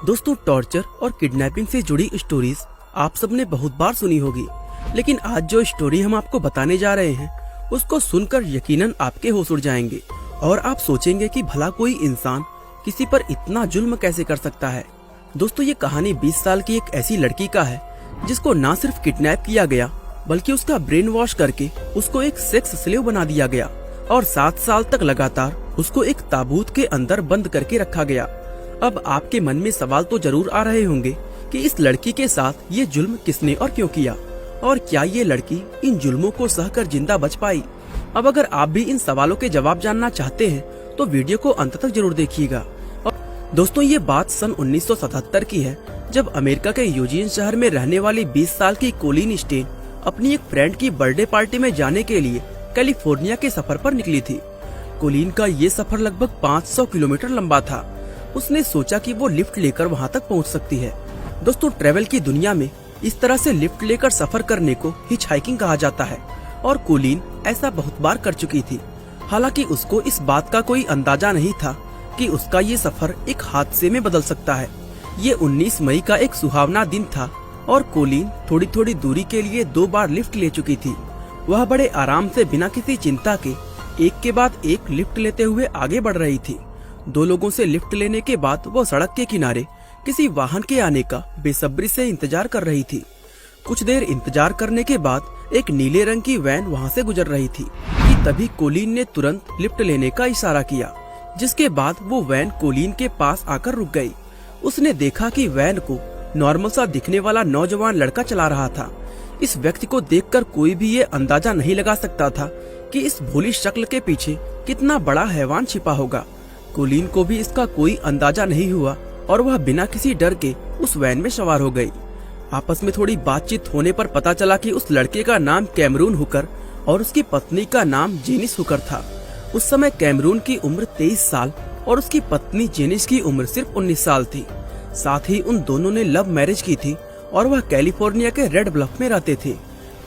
दोस्तों, टॉर्चर और किडनैपिंग से जुड़ी स्टोरीज आप सबने बहुत बार सुनी होगी, लेकिन आज जो स्टोरी हम आपको बताने जा रहे हैं उसको सुनकर यकीनन आपके होश उड़ जाएंगे और आप सोचेंगे कि भला कोई इंसान किसी पर इतना जुल्म कैसे कर सकता है। दोस्तों, ये कहानी 20 साल की एक ऐसी लड़की का है जिसको न सिर्फ किडनैप किया गया बल्कि उसका ब्रेन वॉश करके उसको एक सेक्स स्लेव बना दिया गया और 7 साल तक लगातार उसको एक ताबूत के अंदर बंद करके रखा गया। अब आपके मन में सवाल तो जरूर आ रहे होंगे कि इस लड़की के साथ ये जुल्म किसने और क्यों किया, और क्या ये लड़की इन जुल्मों को सहकर जिंदा बच पाई। अब अगर आप भी इन सवालों के जवाब जानना चाहते हैं तो वीडियो को अंत तक जरूर देखिएगा। और दोस्तों, ये बात सन 1977 की है, जब अमेरिका के यूजीन शहर में रहने वाली 20 साल की कोलिन स्टेन अपनी एक फ्रेंड की बर्थडे पार्टी में जाने के लिए कैलिफोर्निया के सफर पर निकली थी। कोलिन का ये सफर लगभग 500 किलोमीटर लंबा था। उसने सोचा कि वो लिफ्ट लेकर वहाँ तक पहुँच सकती है। दोस्तों, ट्रेवल की दुनिया में इस तरह से लिफ्ट लेकर सफर करने को हिच हाइकिंग कहा जाता है और कोलिन ऐसा बहुत बार कर चुकी थी। हालांकि उसको इस बात का कोई अंदाजा नहीं था कि उसका ये सफर एक हादसे में बदल सकता है। ये 19 मई का एक सुहावना दिन था और कोलिन थोड़ी थोड़ी दूरी के लिए 2 बार लिफ्ट ले चुकी थी। वह बड़े आराम से बिना किसी चिंता के एक के बाद एक लिफ्ट लेते हुए आगे बढ़ रही थी। 2 लोगों से लिफ्ट लेने के बाद वो सड़क के किनारे किसी वाहन के आने का बेसब्री से इंतजार कर रही थी। कुछ देर इंतजार करने के बाद एक नीले रंग की वैन वहां से गुजर रही थी कि तभी कोलिन ने तुरंत लिफ्ट लेने का इशारा किया, जिसके बाद वो वैन कोलिन के पास आकर रुक गई। उसने देखा कि वैन को नॉर्मल सा दिखने वाला नौजवान लड़का चला रहा था। इस व्यक्ति को देखकर कोई भी ये अंदाजा नहीं लगा सकता था कि इस भोली शक्ल के पीछे कितना बड़ा हैवान छिपा होगा। कोलिन को भी इसका कोई अंदाजा नहीं हुआ और वह बिना किसी डर के उस वैन में सवार हो गई। आपस में थोड़ी बातचीत होने पर पता चला कि उस लड़के का नाम कैमरून हुकर और उसकी पत्नी का नाम जेनिस हुकर था। उस समय कैमरून की उम्र 23 साल और उसकी पत्नी जेनिस की उम्र सिर्फ 19 साल थी। साथ ही उन दोनों ने लव मैरिज की थी और वह कैलिफोर्निया के रेड ब्लफ में रहते थे।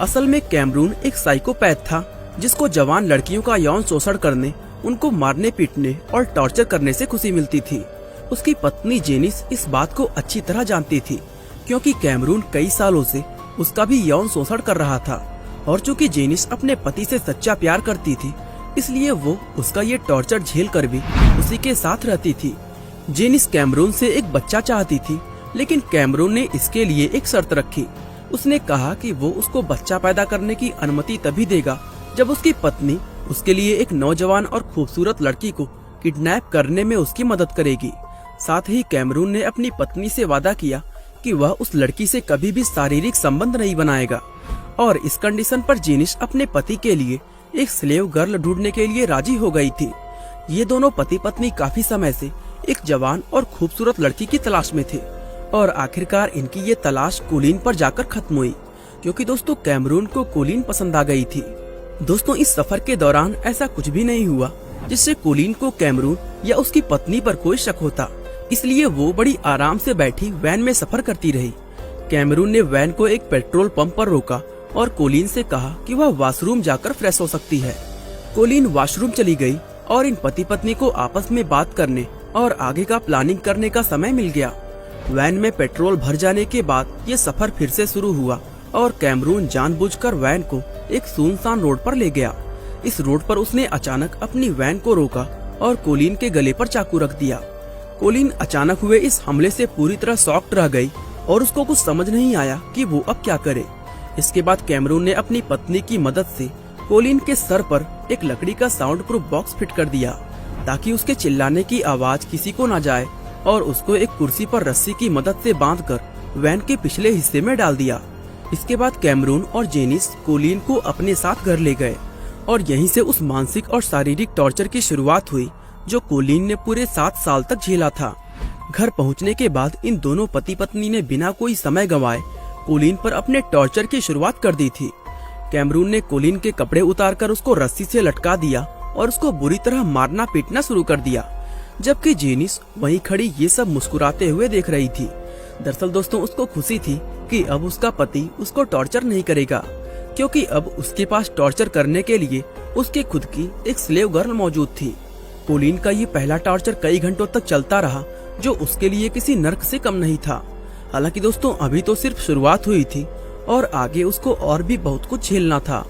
असल में कैमरून एक साइकोपैथ था जिसको जवान लड़कियों का यौन शोषण करने, उनको मारने पीटने और टॉर्चर करने से खुशी मिलती थी। उसकी पत्नी जेनिस इस बात को अच्छी तरह जानती थी क्योंकि कैमरून कई सालों से उसका भी यौन शोषण कर रहा था और चूंकि जेनिस अपने पति से सच्चा प्यार करती थी इसलिए वो उसका ये टॉर्चर झेल कर भी उसी के साथ रहती थी। जेनिस कैमरून से एक बच्चा चाहती थी, लेकिन कैमरून ने इसके लिए एक शर्त रखी। उसने कहा कि वो उसको बच्चा पैदा करने की अनुमति तभी देगा जब उसकी पत्नी उसके लिए एक नौजवान और खूबसूरत लड़की को किडनैप करने में उसकी मदद करेगी। साथ ही कैमरून ने अपनी पत्नी से वादा किया कि वह उस लड़की से कभी भी शारीरिक संबंध नहीं बनाएगा और इस कंडीशन पर जेनिस अपने पति के लिए एक स्लेव गर्ल ढूंढने के लिए राजी हो गई थी। ये दोनों पति पत्नी काफी समय से एक जवान और खूबसूरत लड़की की तलाश में थे और आखिरकार इनकी ये तलाश कोलिन पर जाकर खत्म हुई क्योंकि दोस्तों कैमरून को कोलिन पसंद आ गई थी। दोस्तों, इस सफर के दौरान ऐसा कुछ भी नहीं हुआ जिससे कोलिन को कैमरून या उसकी पत्नी पर कोई शक होता, इसलिए वो बड़ी आराम से बैठी वैन में सफर करती रही। कैमरून ने वैन को एक पेट्रोल पंप पर रोका और कोलिन से कहा कि वह वॉशरूम जाकर फ्रेश हो सकती है। कोलिन वॉशरूम चली गई और इन पति पत्नी को आपस में बात करने और आगे का प्लानिंग करने का समय मिल गया। वैन में पेट्रोल भर जाने के बाद ये सफर फिर से शुरू हुआ और कैमरून जानबूझकर वैन को एक सुनसान रोड पर ले गया। इस रोड पर उसने अचानक अपनी वैन को रोका और कोलिन के गले पर चाकू रख दिया। कोलिन अचानक हुए इस हमले से पूरी तरह शॉक्ड रह गई और उसको कुछ समझ नहीं आया कि वो अब क्या करे। इसके बाद कैमरून ने अपनी पत्नी की मदद से कोलिन के सर पर एक लकड़ी का साउंड प्रूफ बॉक्स फिट कर दिया ताकि उसके चिल्लाने की आवाज किसी को न जाए और उसको एक कुर्सी पर रस्सी की मदद से बांधकर वैन के पिछले हिस्से में डाल दिया। इसके बाद कैमरून और जेनिस कोलिन को अपने साथ घर ले गए और यहीं से उस मानसिक और शारीरिक टॉर्चर की शुरुआत हुई जो कोलिन ने पूरे 7 साल तक झेला था। घर पहुंचने के बाद इन दोनों पति पत्नी ने बिना कोई समय गंवाए कोलिन पर अपने टॉर्चर की शुरुआत कर दी थी। कैमरून ने कोलिन के कपड़े उतारकर उसको रस्सी से लटका दिया और उसको बुरी तरह मारना पीटना शुरू कर दिया, जबकि जेनिस वहीं खड़ी ये सब मुस्कुराते हुए देख रही थी। दरअसल दोस्तों, उसको खुशी थी कि अब उसका पति उसको टॉर्चर नहीं करेगा क्योंकि अब उसके पास टॉर्चर करने के लिए उसके खुद की एक स्लेव गर्ल मौजूद थी। कोलिन का ये पहला टॉर्चर कई घंटों तक चलता रहा, जो उसके लिए किसी नर्क से कम नहीं था। हालांकि दोस्तों अभी तो सिर्फ शुरुआत हुई थी और आगे उसको और भी बहुत कुछ झेलना था।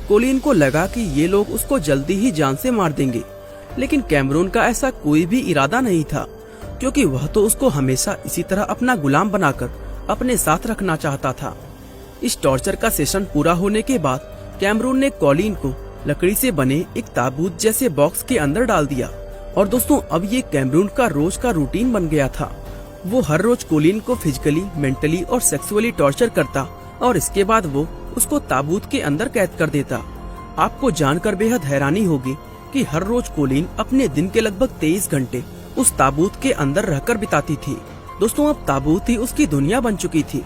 कोलिन को लगा कि ये लोग उसको जल्दी ही जान से मार देंगे, लेकिन कैमरून का ऐसा कोई भी इरादा नहीं था, क्योंकि वह तो उसको हमेशा इसी तरह अपना गुलाम बनाकर अपने साथ रखना चाहता था। इस टॉर्चर का सेशन पूरा होने के बाद कैमरून ने कोलिन को लकड़ी से बने एक ताबूत जैसे बॉक्स के अंदर डाल दिया। और दोस्तों अब ये कैमरून का रोज का रूटीन बन गया था। वो हर रोज कोलिन को फिजिकली, मेंटली और सेक्सुअली टॉर्चर करता और इसके बाद वो उसको ताबूत के अंदर कैद कर देता। आपको जानकर बेहद हैरानी होगी कि हर रोज कोलिन अपने दिन के लगभग 23 घंटे उस ताबूत के अंदर रहकर बिताती थी। दोस्तों अब ताबूत ही उसकी दुनिया बन चुकी थी।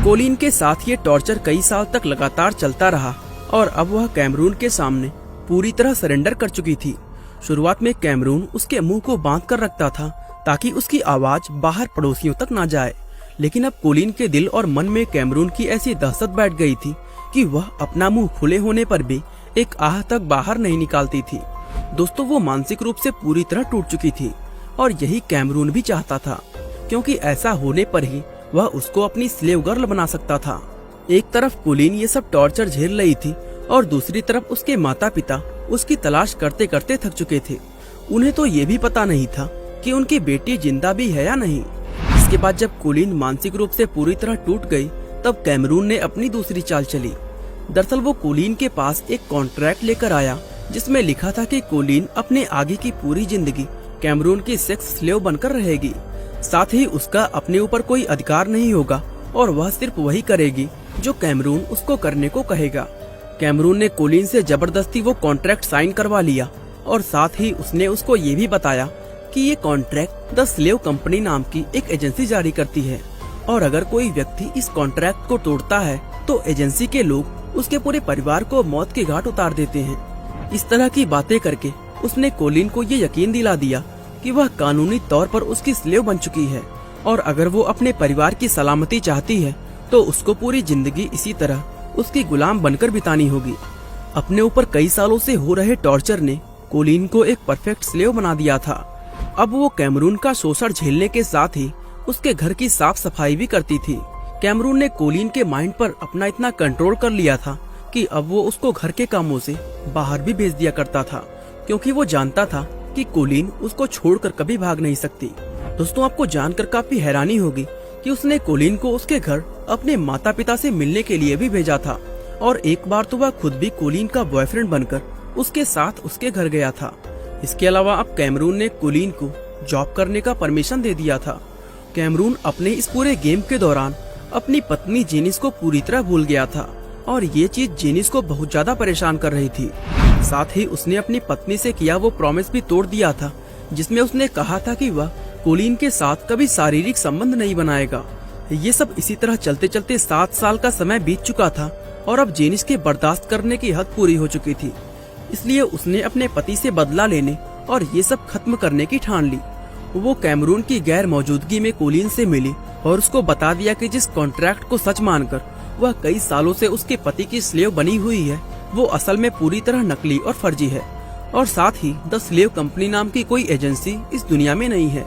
कोलिन के साथ ये टॉर्चर कई साल तक लगातार चलता रहा और अब वह कैमरून के सामने पूरी तरह सरेंडर कर चुकी थी। शुरुआत में कैमरून उसके मुंह को बांध कर रखता था ताकि उसकी आवाज बाहर पड़ोसियों तक ना जाए, लेकिन अब कोलिन के दिल और मन में कैमरून की ऐसी दहशत बैठ गई थी कि वह अपना मुंह खुले होने पर भी एक आह तक बाहर नहीं निकालती थी। दोस्तों वो मानसिक रूप से पूरी तरह टूट चुकी थी और यही कैमरून भी चाहता था, क्योंकि ऐसा होने पर ही वह उसको अपनी स्लेव गर्ल बना सकता था। एक तरफ कोलिन ये सब टॉर्चर झेल रही थी और दूसरी तरफ उसके माता पिता उसकी तलाश करते करते थक चुके थे। उन्हें तो ये भी पता नहीं था कि उनकी बेटी जिंदा भी है या नहीं। इसके बाद जब कोलिन मानसिक रूप से पूरी तरह टूट गई, तब कैमरून ने अपनी दूसरी चाल चली। दरअसल वो कोलिन के पास एक कॉन्ट्रैक्ट लेकर आया जिसमें लिखा था कि कोलिन अपने आगे की पूरी जिंदगी कैमरून की सेक्स स्लेव बनकर रहेगी। साथ ही उसका अपने ऊपर कोई अधिकार नहीं होगा और वह सिर्फ वही करेगी जो कैमरून उसको करने को कहेगा। कैमरून ने कोलिन से जबरदस्ती वो कॉन्ट्रैक्ट साइन करवा लिया और साथ ही उसने उसको ये भी बताया कि ये कॉन्ट्रैक्ट द स्लेव कंपनी नाम की एक एजेंसी जारी करती है और अगर कोई व्यक्ति इस कॉन्ट्रैक्ट को तोड़ता है तो एजेंसी के लोग उसके पूरे परिवार को मौत के घाट उतार देते हैं। इस तरह की बातें करके उसने कोलिन को ये यकीन दिला दिया कि वह कानूनी तौर पर उसकी स्लेव बन चुकी है और अगर वो अपने परिवार की सलामती चाहती है तो उसको पूरी जिंदगी इसी तरह उसकी गुलाम बनकर बितानी होगी। अपने ऊपर कई सालों से हो रहे टॉर्चर ने कोलिन को एक परफेक्ट स्लेव बना दिया था। अब वो कैमरून का शोषण झेलने के साथ ही उसके घर की साफ सफाई भी करती थी। कैमरून ने कोलिन के माइंड पर अपना इतना कंट्रोल कर लिया था कि अब वो उसको घर के कामों से बाहर भी भेज दिया करता था, क्योंकि वो जानता था कि कोलिन उसको छोड़कर कभी भाग नहीं सकती। दोस्तों आपको जानकर काफी हैरानी होगी कि उसने कोलिन को उसके घर अपने माता पिता से मिलने के लिए भी भेजा था और एक बार तो वह खुद भी कोलिन का बॉयफ्रेंड बनकर उसके साथ उसके घर गया था। इसके अलावा अब कैमरून ने कोलिन को जॉब करने का परमिशन दे दिया था। कैमरून अपने इस पूरे गेम के दौरान अपनी पत्नी जेनिस को पूरी तरह भूल गया था और ये चीज जेनिस को बहुत ज्यादा परेशान कर रही थी। साथ ही उसने अपनी पत्नी से किया वो प्रॉमिस भी तोड़ दिया था जिसमें उसने कहा था कि वह कोलिन के साथ कभी शारीरिक संबंध नहीं बनाएगा। ये सब इसी तरह चलते चलते 7 साल का समय बीत चुका था और अब जेनिस के बर्दाश्त करने की हद पूरी हो चुकी थी। इसलिए उसने अपने पति से बदला लेने और ये सब खत्म करने की ठान ली। वो कैमरून की गैर मौजूदगी में कोलिन से मिली और उसको बता दिया कि जिस कॉन्ट्रैक्ट को सच मानकर वह कई सालों से उसके पति की स्लेव बनी हुई है, वो असल में पूरी तरह नकली और फर्जी है और साथ ही द स्लेव कंपनी नाम की कोई एजेंसी इस दुनिया में नहीं है।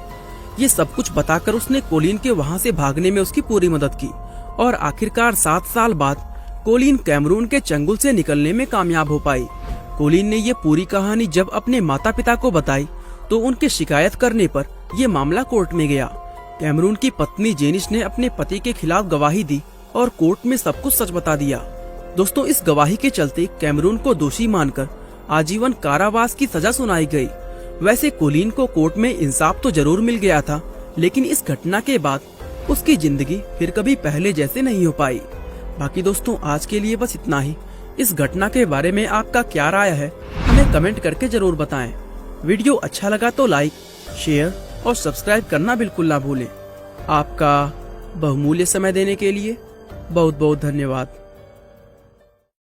ये सब कुछ बताकर उसने कोलिन के वहाँ से भागने में उसकी पूरी मदद की और आखिरकार 7 साल बाद कोलिन कैमरून के चंगुल से निकलने में कामयाब हो पाई। कोलिन ने ये पूरी कहानी जब अपने माता पिता को बताई तो उनके शिकायत करने पर यह मामला कोर्ट में गया। कैमरून की पत्नी जेनिस ने अपने पति के खिलाफ गवाही दी और कोर्ट में सब कुछ सच बता दिया। दोस्तों इस गवाही के चलते कैमरून को दोषी मानकर आजीवन कारावास की सजा सुनाई गई। वैसे कोलिन को कोर्ट में इंसाफ तो जरूर मिल गया था, लेकिन इस घटना के बाद उसकी जिंदगी फिर कभी पहले जैसे नहीं हो पाई। बाकी दोस्तों आज के लिए बस इतना ही। इस घटना के बारे में आपका क्या राय है हमें कमेंट करके जरूर बताएं। वीडियो अच्छा लगा तो लाइक, शेयर और सब्सक्राइब करना बिल्कुल ना भूलें। आपका बहुमूल्य समय देने के लिए बहुत बहुत धन्यवाद।